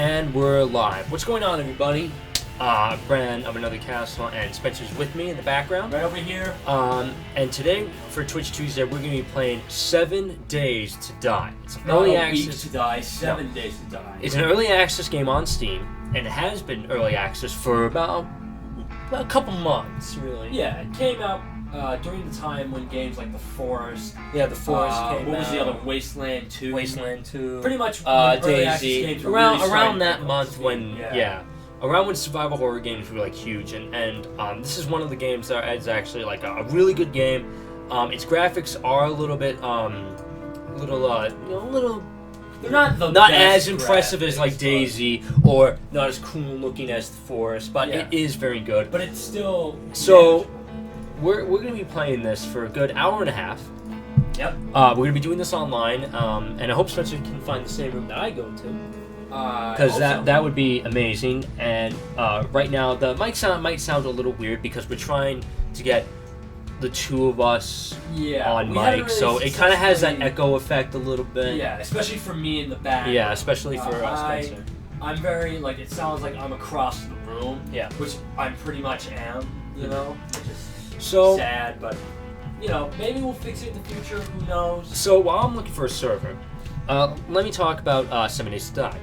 And we're live. What's going on, everybody? Bran of Another Castle and Spencer's with me in the background. Right over here. And today, for Twitch Tuesday, we're going to be playing 7 Days to Die. It's an Not early a access. week to die, 7 days to die. It's an early access game on Steam, and it has been early access for about a couple months, really. Yeah, it came out during the time when games like The Forest. Yeah, The Forest came out. What was the other one? Wasteland 2. Wasteland 2. Pretty much when early access Daisy. games were really Around starting that to month Steam. when, yeah. Around when survival horror games were like huge, and this is one of the games that is actually like a really good game. Its graphics are a little bit, They're not the not best as impressive as like graphics, Daisy, or not as cool looking as The Forest, but Yeah. it is very good. but it's still. So we're gonna be playing this for a good hour and a half. Yep. We're gonna be doing this online, and I hope Spencer can find the same room that I go to. Because that would be amazing. And right now the mic might sound a little weird because we're trying to get the two of us on mic, so it kind of has that echo effect a little bit. Yeah, especially for me in the back. Yeah, especially for Spencer. I'm very like it sounds like I'm across the room. Yeah. Which I pretty much am. You know, which is So sad, but you know maybe we'll fix it in the future. Who knows? So while I'm looking for a server, let me talk about 7 Days to Die.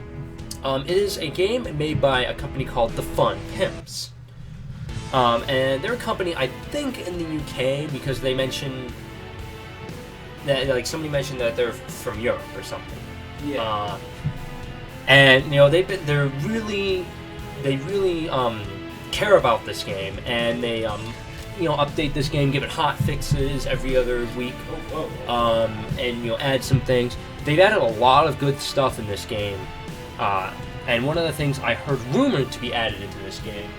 It is a game made by a company called The Fun Pimps. And they're a company, I think, in the UK, because they mentioned that, like, somebody mentioned that they're from Europe or something. Yeah. And you know they really care about this game, and they update this game, give it hot fixes every other week, and add some things. They've added a lot of good stuff in this game. And one of the things I heard rumored to be added into this game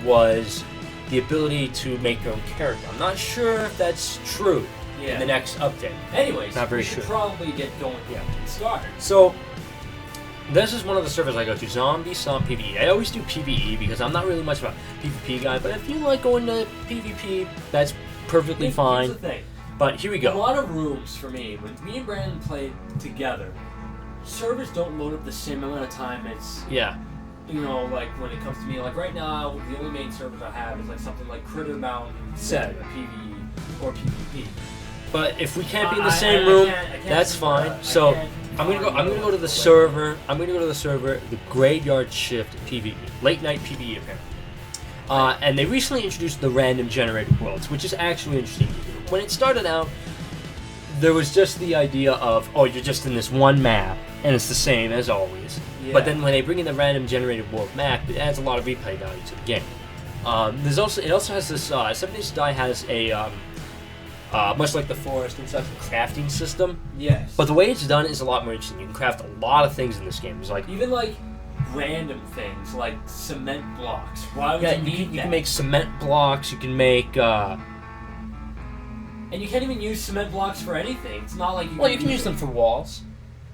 was the ability to make your own character. I'm not sure if that's true in the next update. Anyways, not very we should sure. probably get going. Yeah. Get started. So, this is one of the servers I go to, Zombie Stomp PvE. I always do PvE because I'm not really much of a PvP guy, but if you like going to PvP, that's perfectly fine. Here's the thing. But here we go. A lot of rooms for me, when me and Brandon play together, servers don't load up the same amount of time as, like when it comes to me. Like right now, the only main servers I have is like something like Critter Mountain, Set. PvE, or PvP. But if we can't be in the same room, that's fine. So I'm gonna go to the server. I'm gonna go to the server, the Graveyard Shift PvE, late night PvE apparently. And they recently introduced the random generated worlds, which is actually interesting. When it started out, there was just the idea of, oh, you're just in this one map, and it's the same as always. Yeah. But then when they bring in the random generated world map, it adds a lot of replay value to the game. It also has this 7 Days to Die has a much like The Forest and stuff, a crafting system. Yes. But the way it's done is a lot more interesting. You can craft a lot of things in this game. It's like even like random things like cement blocks. Why would you need that? You can make cement blocks. You can make. And you can't even use cement blocks for anything. It's not like you. Well, you can use them for walls.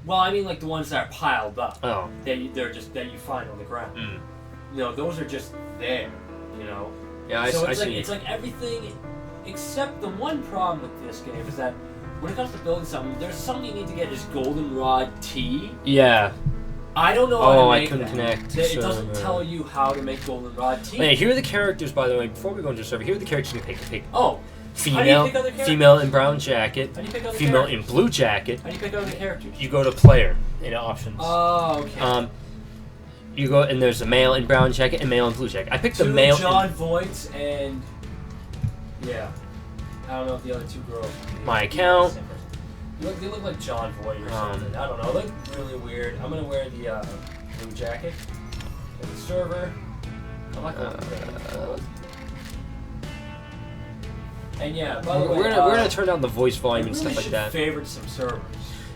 Well, I mean, like the ones that are piled up. Oh. That you find on the ground. Mm. You know, those are just there. You know. Yeah, I see. Like, it's like everything, except the one problem with this game is that when it comes to building something, there's something you need to get is goldenrod tea. Yeah. I don't know how to make I couldn't connect. It doesn't tell you how to make goldenrod tea. Hey, here are the characters, by the way. Before we go into the server, here are the characters you can pick. Oh. Female in brown jacket. How do you pick other female characters? in blue jacket. How do you pick other characters? You go to player in options. Oh, okay. You go and there's a male in brown jacket and male in blue jacket. I picked the male. John Voights and I don't know if the other two girls. My account. They look like John Voight or something. I don't know. They look really weird. I'm gonna wear the blue jacket. And the server. I'm not gonna. And yeah, by the way, we're gonna turn down the voice volume and stuff like that. Favorite some servers.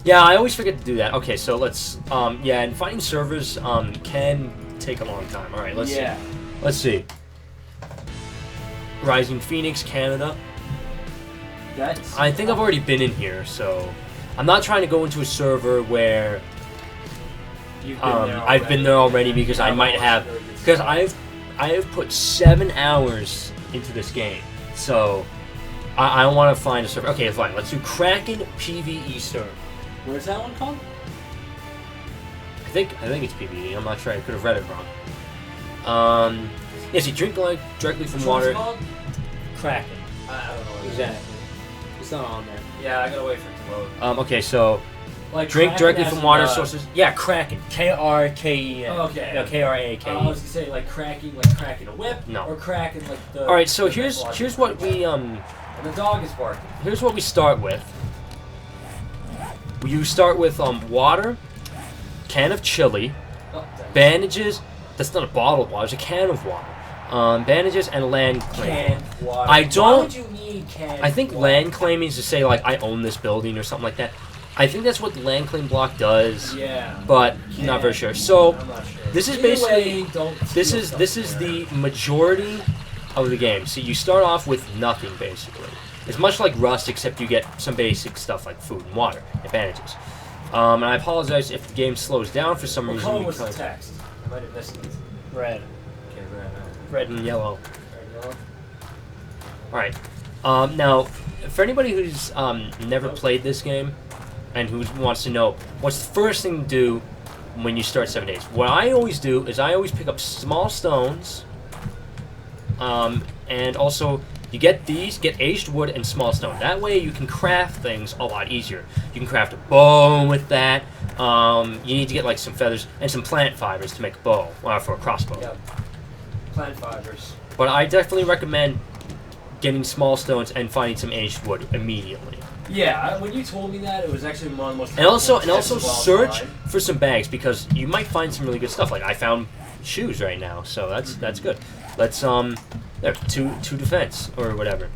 Yeah, I always forget to do that. Okay, so let's and finding servers can take a long time. All right, let's see. Let's see. Rising Phoenix, Canada. I think I've already been in here, so I'm not trying to go into a server where I've been there already because I might have I have put 7 hours into this game, so I want to find a server. Okay, fine. Let's do Kraken PvE server. Where's that one called? I think it's PvE. I'm not sure. I could have read it wrong. Yes, you drink directly from water. Kraken. I don't know. Exactly. It's not on there. Yeah, I gotta wait for it to load. Okay, so like drink directly from water sources. Yeah, Kraken. K-R-K-E-N. Oh, okay. No, K-R-A-K-E. I was gonna say like cracking a whip. No. Or cracking like the. All right, so here's what we And the dog is barking. Here's what we start with. You start with water, can of chili, bandages. That's not a bottle of water. It's a can of water. Bandages and land claiming. Canned water. I don't. Why would you need canned I think water? land claiming is to say like I own this building or something like that. I think that's what the land claim block does. Yeah. But I'm not very sure. So I'm not sure. this is Either basically way, this is the majority of the game. So you start off with nothing basically. It's much like Rust, except you get some basic stuff like food and water and bandages. And I apologize if the game slows down for some reason. What color was the text? I might have missed it. Red. Okay, red. Red and yellow. Red, yellow. All right. Now, for anybody who's never played this game and who wants to know what's the first thing to do when you start 7 days, what I always do is I always pick up small stones, and also you get aged wood and small stone. That way you can craft things a lot easier. You can craft a bow with that. You need to get like some feathers and some plant fibers to make a bow for a crossbow. Yep. Plant fibers. But I definitely recommend getting small stones and finding some aged wood immediately. Yeah, when you told me that, it was actually one of the most. And also search for some bags because you might find some really good stuff. Like I found shoes right now, so that's good. Let's there, two defense or whatever.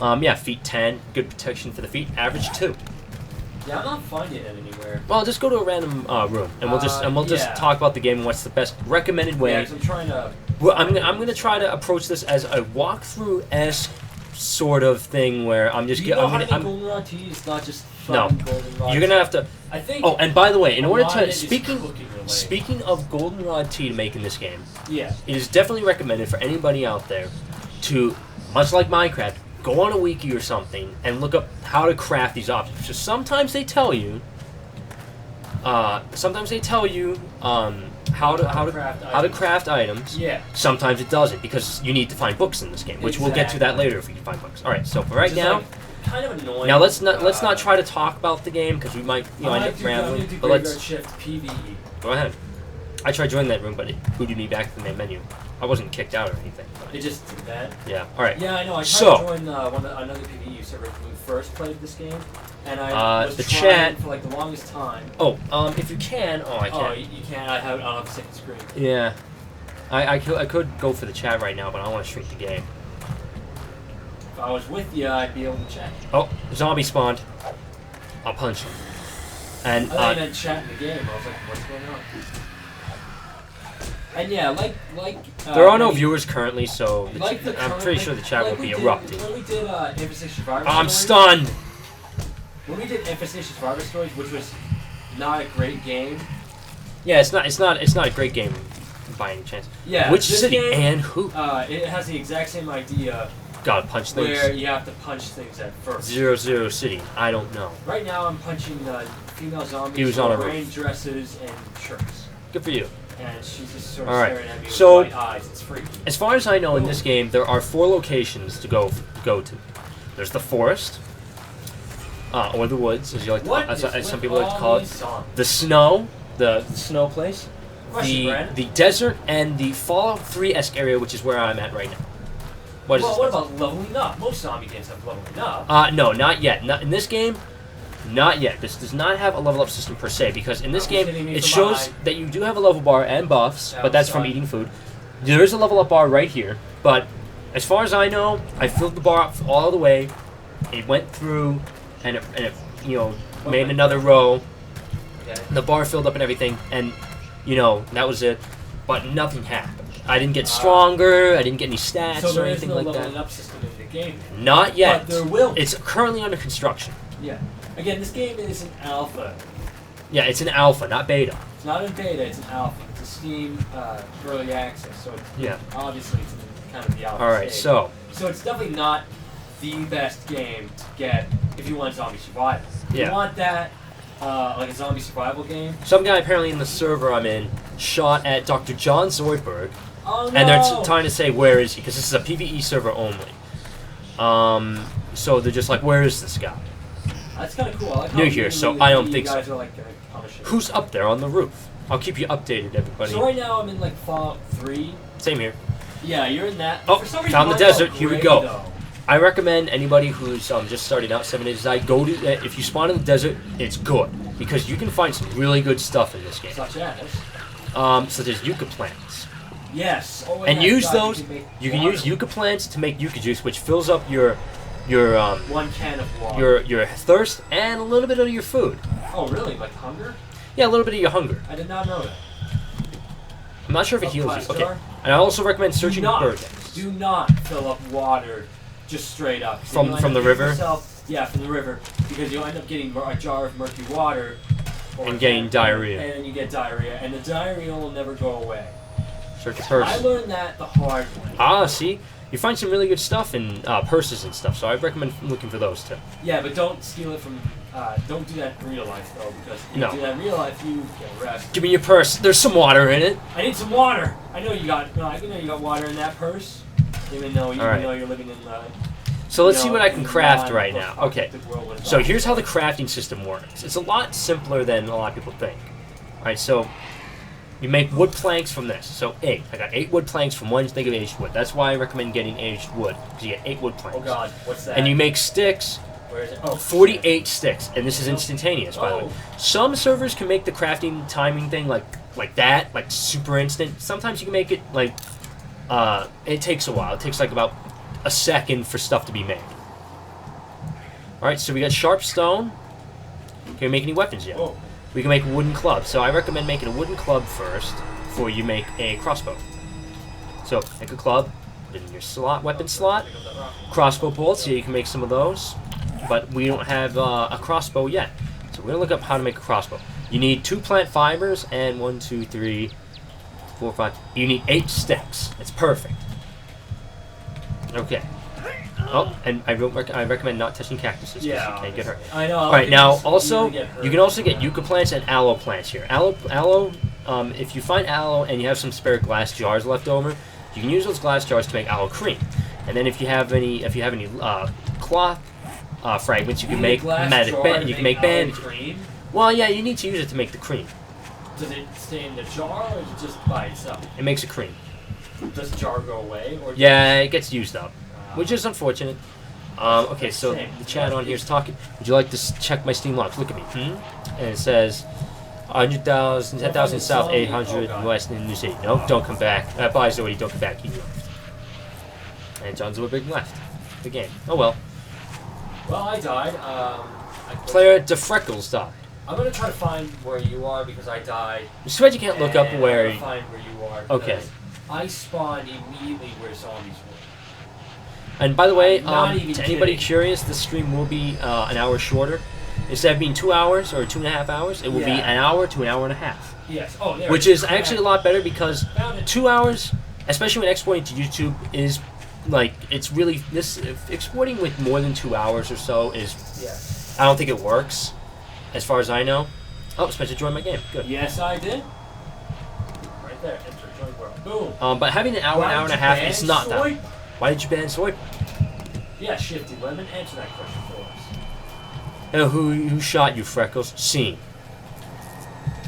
Yeah, feet 10, good protection for the feet. Average 2. Yeah, I'm not finding it anywhere. Well, just go to a random room and we'll just talk about the game and what's the best recommended way. Yeah, 'cause I'm trying to. Well, I'm gonna try to approach this as a walkthrough-esque sort of thing where I'm just getting. Goldenrod tea is not just goldenrod. You're gonna have to. I think. Oh, and by the way, in order to speaking of goldenrod tea to make in this game, yeah, it is definitely recommended for anybody out there to, much like Minecraft, go on a wiki or something and look up how to craft these objects. Because sometimes they tell you. How to craft items. Yeah. Sometimes it doesn't because you need to find books in this game, which we'll get to that later if we can find books. All right, so for right now, kind of annoying. now let's not try to talk about the game because we might end up rambling. But let's shift PvE. Go ahead. I tried joining that room, but it booted me back to the main menu. I wasn't kicked out or anything. It just did that. Yeah. All right. Yeah, I know. I tried to join another PvE server when we first played this game, and I was trying for like the longest time. Oh, if you can. Oh, I can't. Oh, you can. I don't have a second screen. Yeah. I could go for the chat right now, but I don't want to shrink the game. If I was with you, I'd be able to chat. Oh, zombie spawned. I'll punch him. And I thought you meant chat in the game. I was like, what's going on? And yeah, there are no viewers currently, so I'm pretty sure the chat like will be erupting. When we did Infestation Survivor I'm Stories, stunned! When we did Infestation Survivor Stories, which was not a great game. Yeah, it's not a great game by any chance. Yeah. Which city game, and who? It has the exact same idea. God, punch things. Where you have to punch things at first. 00 City. I don't know. Right now, I'm punching female zombies. He was on a roof. Wearing dresses and shirts. Good for you. And she's just sort of staring at me with white eyes. It's freaky. As far as I know, in this game, there are 4 locations to go to. There's the forest, or the woods, as you like, as some people like to call it. The snow, the snow place. The desert, and the Fallout 3-esque area, which is where I'm at right now. What about leveling up? Most zombie games have leveling up. No, not yet. Not in this game. Not yet. This does not have a level up system per se, because in this game it shows that you do have a level bar and buffs, but that's from eating food. There is a level up bar right here, but as far as I know, I filled the bar up all the way. It went through, and it made another row. Okay. The bar filled up and everything, and that was it. But nothing happened. I didn't get stronger. I didn't get any stats or anything like that. So there is no leveling up system in the game. Not yet. But there will. It's currently under construction. Yeah. Again, this game is an alpha. Yeah, it's an alpha, not beta. It's not in beta, it's an alpha. It's a Steam early access, so obviously it's in kind of the alpha Alright, stage. So it's definitely not the best game to get if you want zombie survival. If you want that, Like a zombie survival game? Some guy apparently in the server I'm in shot at Dr. John Zoidberg. Oh, no. And they're trying to say, where is he? Because this is a PvE server only. So they're just like, where is this guy? That's kind of cool. I like how New here, so I don't think so. Are, like, who's up there on the roof? I'll keep you updated, everybody. So right now I'm in, like, Fallout 3. Same here. Yeah, you're in that. Oh, found the desert. Here we go. Though. I recommend anybody who's just starting out 7 Days to Die, go to if you spawn in the desert, it's good because you can find some really good stuff in this game. Such as yucca plants. Yes. Oh, and use those. You can use yucca plants to make yucca juice, which fills up your 1 can of water. Your thirst and a little bit of your food. Oh, really? Like hunger? Yeah, a little bit of your hunger. I did not know that. I'm not sure if it heals you. Okay. And I also recommend searching bird eggs. Do not fill up water just straight up. From the river? Yeah, from the river. Because you'll end up getting a jar of murky water. And getting diarrhea. And then you get diarrhea. And the diarrhea will never go away. Search a purse. I learned that the hard way. Ah, see? You find some really good stuff in purses and stuff, so I recommend looking for those too. Yeah, but don't steal it from... don't do that in real life, though, because if you do that in real life, you get arrested. Give me your purse. There's some water in it. I need some water. I know you got water in that purse, even though you're living in the... So let's see what I can craft right now. Okay, so here's how the crafting system works. It's a lot simpler than a lot of people think. Alright, so you make wood planks from this. So 8. I got 8 wood planks from 1 stick of aged wood. That's why I recommend getting aged wood, because you get 8 wood planks. Oh god, what's that? And you make sticks. Where is it? Oh, 48 sticks, and this is instantaneous, by the way. Some servers can make the crafting timing thing like that, like super instant. Sometimes you can make it like it takes a while. It takes like about a second for stuff to be made. All right, so we got sharp stone. Can we make any weapons yet? Whoa. We can make a wooden club. So I recommend making a wooden club first before you make a crossbow. So make a club, put it in your slot, weapon slot. Crossbow bolts. Yeah, you can make some of those. But we don't have a crossbow yet. So we're going to look up how to make a crossbow. You need 2 plant fibers and 1, 2, 3, 4, 5. You need 8 sticks. It's perfect. Okay. Oh, and I recommend not touching cactuses because you can't get hurt. I know. Alright, now also, you can also get yucca plants and aloe plants here. Aloe, if you find aloe and you have some spare glass jars left over, you can use those glass jars to make aloe cream. And then if you have any cloth fragments, you can make bandages. Well, yeah, you need to use it to make the cream. Does it stay in the jar or is it just by itself? It makes a cream. Does the jar go away? Or yeah, it gets used up, which is unfortunate. Okay, so the chat on here is talking. Would you like to check my Steam logs? Look at me. And it says 100,000, 10,000 south, 800 west in New City. No, don't come back. Buy's already don't come back. He left. And John Zoidberg left the game. Oh well. Well, I died. Player DeFreckles died. I'm gonna try to find where you are because I died. I'm surprised you can't look up where. I'm gonna find where you are. Okay. I spawned immediately where zombies were. And by the way, to anybody curious, the stream will be an hour shorter. Instead of being 2 hours or 2.5 hours, it will be an hour to an hour and a half. Yes. Oh, there. Which is actually a lot better because 2 hours, especially when exporting to YouTube, is like it's really exporting with more than 2 hours or so is. Yes. I don't think it works, as far as I know. Oh, Spencer joined my game. Good. Yes, I did. Right there. Enter join world. Boom. But having an hour and a half is not that. Why did you ban Zoid? Yeah, Shifty Lemon, answer that question for us. And who shot you, Freckles? Scene.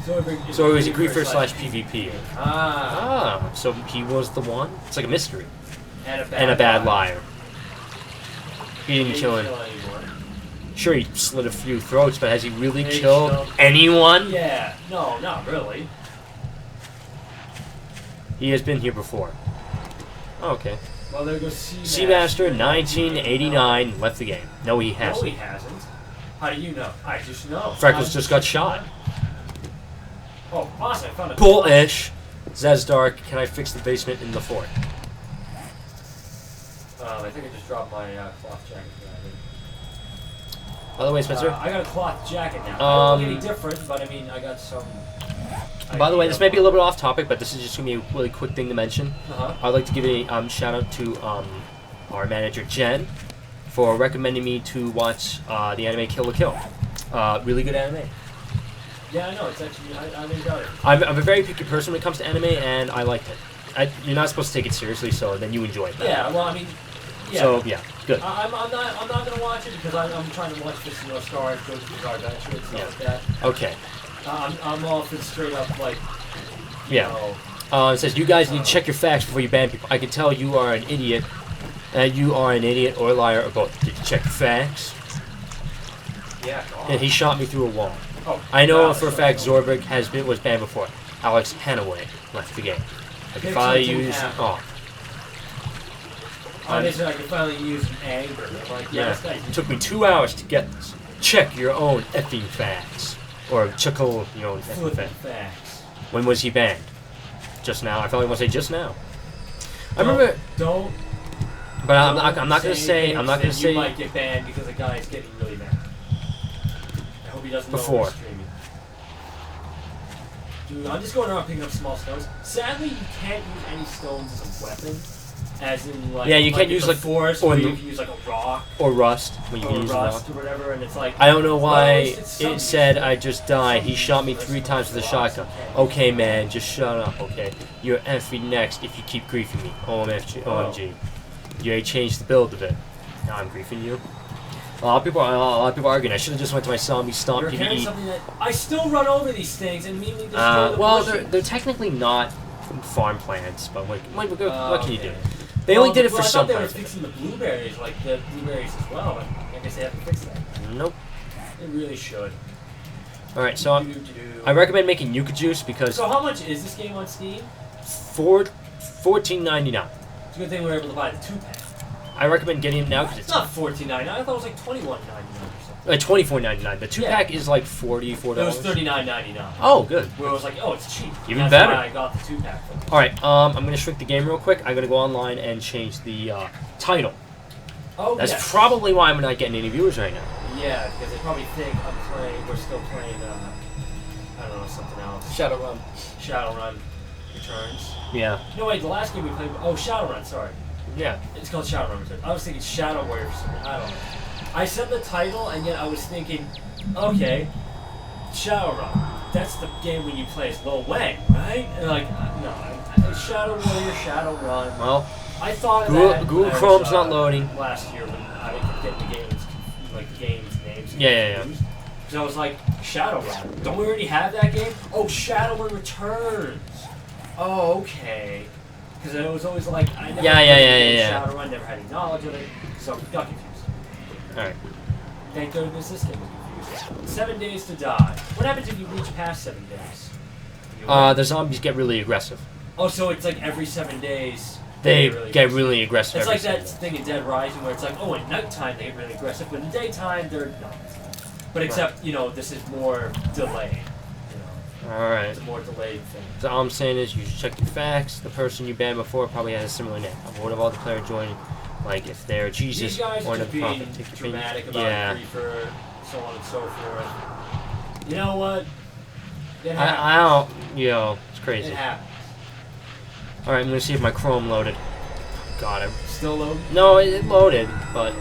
So it was a griefer / PvP. So he was the one? It's like a mystery. And a bad liar. He didn't kill anyone. Sure, he slit a few throats, but has he really killed anyone? Yeah. No, not really. He has been here before. Oh, okay. Well, there goes Seamaster 1989 left the game. No, he hasn't. No, he hasn't. How do you know? I just know. Freckles just got shot. Oh, awesome. I found a Bullish. Zazdark, can I fix the basement in the fort? I think I just dropped my cloth jacket. By the way, Spencer. I got a cloth jacket now. I don't look any different, but I mean, I got some... By the way, this may be a little bit off topic, but this is just going to be a really quick thing to mention. I'd like to give a shout out to our manager, Jen, for recommending me to watch the anime Kill la Kill. Really good anime. Yeah, I know. It's actually I enjoyed it. I'm a very picky person when it comes to anime, and I liked it. You're not supposed to take it seriously, so then you enjoy it. Yeah, well, I mean, yeah. So yeah, good. I'm not gonna watch it because I'm trying to watch this Star Wars Adventure and stuff like that. Okay. I'm all for straight up like. Yeah. It says you guys need to check your facts before you ban people. I can tell you are an idiot. You are an idiot or a liar or both. Did you check the facts? Yeah. And he shot me through a wall. Oh, I know for a fact Zorberg was banned before. Alex Hanaway left the game. I can finally use. Oh. I guess I can finally use anger. Like, yeah. It took me 2 hours to get this. Check your own effing facts. Or check your own effing facts. When was he banned? Just now. I probably want to say just now. I remember. Don't. But I'm not gonna say. I'm not gonna say. You might get banned because a guy is getting really mad. I hope he doesn't know before. we're streaming. Dude, I'm just going around picking up small stones. Sadly, you can't use any stones as a weapon. As in, like, yeah, you can't use like forest, or you can use like a rock or rust when you or use rust or whatever, and it's like I don't know why it said I just died. He shot me 3 times with a shotgun. Okay, man, just shut up. Okay, you're effing next if you keep griefing me. OMG. You changed the build a bit. Now I'm griefing you. A lot of people are arguing. I should have just went to my zombie stomp PvE. I still run over these things and immediately destroy the well, they're technically not farm plants, but what can you do? They only did it for some plants. I thought they were fixing the blueberries, like the blueberries as well, but I guess they haven't fixed that. Nope. They really should. Alright, so I recommend making Yucca Juice because... So how much is this game on Steam? $14.99. It's a good thing we were able to buy the 2-pack. I recommend getting it now because it's not $14.99. I thought it was like $21.99 or something. $24.99. The 2-pack is like $44. It was $39.99. Oh, good. Where I was like, oh, it's cheap. Even better. That's why I got the 2-pack. All right, I'm gonna shrink the game real quick. I'm gonna go online and change the title. Oh, that's probably why I'm not getting any viewers right now. Yeah, because they probably think we're still playing. I don't know, something else. Shadowrun Returns. Yeah. No, wait, the last game we played. Oh, Shadowrun. Sorry. Yeah. It's called Shadowrun Returns. I was thinking Shadow Warriors. I don't know. I said the title, and yet I was thinking, okay, Shadowrun. That's the game when you play as Lil Wang, right? And like, no, Shadow Warrior, Shadowrun. Well, I thought of that. Google Chrome's not loading. Last year when I didn't get the games, like the games names. Yeah. Because I was like, Shadowrun. Don't we already have that game? Oh, Shadowrun Returns. Oh, okay. Because it was always like, I never Shadowrun, never had any knowledge of it, so I got confused. Alright. Thank goodness this game was confused. 7 days to die. What happens if you reach past 7 days? The zombies get really aggressive. Oh, so it's like every 7 days they get really aggressive. It's like that thing in Dead Rising where it's like, oh, at nighttime they get really aggressive, but in the daytime they're not. But except, this is more delayed. Alright. It's a more delayed thing. So all I'm saying is you should check your facts. The person you banned before probably has a similar name. Avoid all the player joining. Like if they're Jesus These guys or are the being prophet. Take dramatic about Creeper, so on and so forth. You know what? I don't. It's crazy. It happens. All right, I'm gonna see if my Chrome loaded. God, I'm still loading. No, it loaded, but.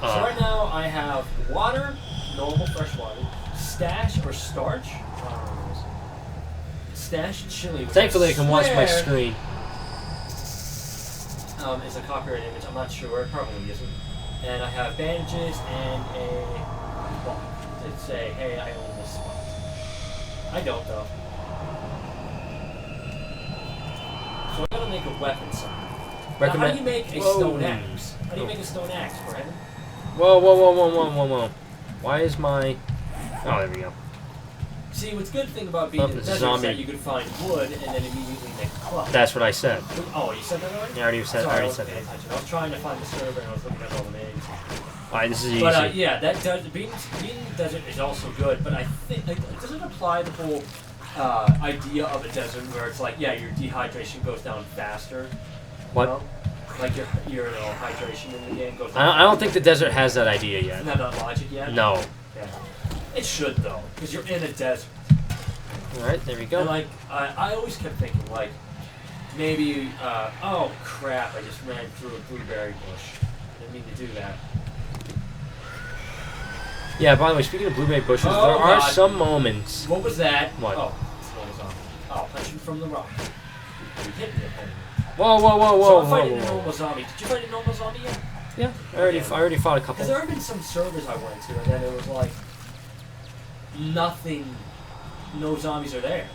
So right now I have water, normal fresh water, stash or starch. Stash chili. Thankfully, I can watch my screen. It's a copyright image. I'm not sure. It probably isn't. And I have bandages and a clock to say, hey, I own this spot. I don't, though. So I gotta make a weapon somehow. Now, how do you make a stone axe? How do you make a stone axe, Brandon? Whoa. Why is my... Oh, there we go. See, what's good thing about being in the desert is that you could find wood and then immediately make a club. That's what I said. Oh, you said that already? Yeah, I already said that. I was trying to find the server and I was looking at all the names. Alright, this is easy. But yeah, being in the desert is also good, but I think, does it apply the whole idea of a desert where it's like, yeah, your dehydration goes down faster? What? Like your hydration in the game goes down I don't think the desert has that idea yet. Isn't that not logic yet? No. Yeah. It should, though, because you're in a desert. Alright, there we go. And, I always kept thinking, maybe, oh, crap, I just ran through a blueberry bush. I didn't mean to do that. Yeah, by the way, speaking of blueberry bushes, there are some moments... What was that? What? Oh, it's another zombie. Oh, punch him from the rock. You hit me apparently. Whoa. So I'm fighting a normal zombie. Did you fight a normal zombie yet? Yeah, I already fought a couple. Because there have been some servers I went to, and then it was like... nothing... no zombies are there.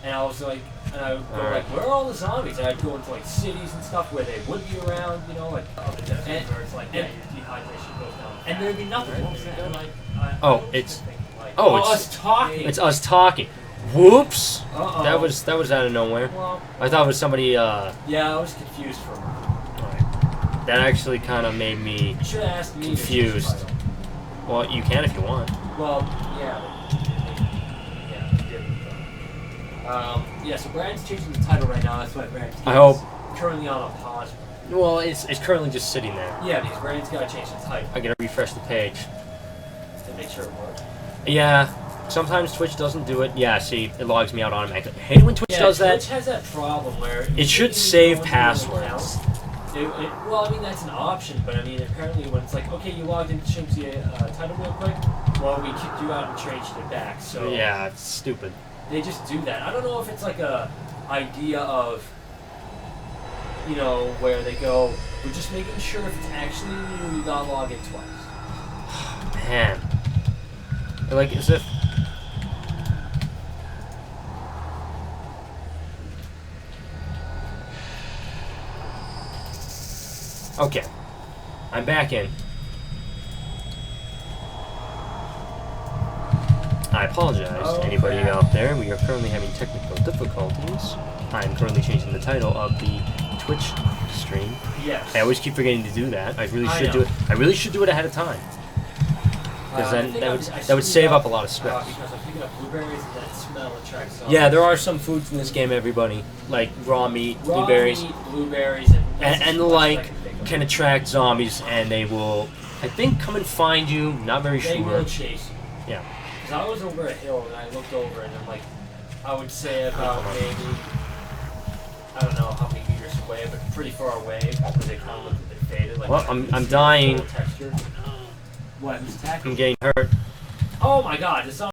And I was like... and I would go like, where are all the zombies? And I'd go into like cities and stuff where they would be around, you know, like... up the desert where it's like, your dehydration goes down. And there'd be nothing. What was that? It's us talking. It's us talking. Whoops! Uh-oh. That was out of nowhere. Well, I thought it was somebody. Yeah, I was confused for a moment. Alright. That actually kind of made me you should have asked me confused. Well, you can if you want. Well, yeah. Yeah. So Brand's changing the title right now. That's why Brand's currently on a pause. Well, it's currently just sitting there. Yeah, because Brand's got to change the title. I gotta refresh the page to make sure it works. Yeah. Sometimes Twitch doesn't do it. Yeah, see, it logs me out automatically. I hate when Twitch does that. Twitch has that problem where... it should save passwords. Well, I mean, that's an option, but I mean, apparently when it's like, okay, you logged in to change the title real quick, well, we kicked you out and changed it back, so... yeah, it's stupid. They just do that. I don't know if it's like a idea of, you know, where they go, we're just making sure if it's actually you, you gotta log in twice. Man. Like, as if... okay, I'm back in. I apologize to anybody out there. We are currently having technical difficulties. I'm currently changing the title of the Twitch stream. Yes. I always keep forgetting to do that. I really should do it. I really should do it ahead of time. Because then that would save up a lot of stress. Because I'm picking up blueberries and that smell attracts zombies. Yeah, there are some foods in this game, everybody. Like raw meat, blueberries. And the like can attract zombies, and they will, I think, come and find you. Not very sure. They will chase you. Yeah. Because I was over a hill, and I looked over, and I'm like, I would say about maybe, I don't know how many meters away, but pretty far away, because they kind of looked a bit faded. Like, well, I'm dying. What? Who's attacking? I'm getting hurt. Oh my god, the zombie.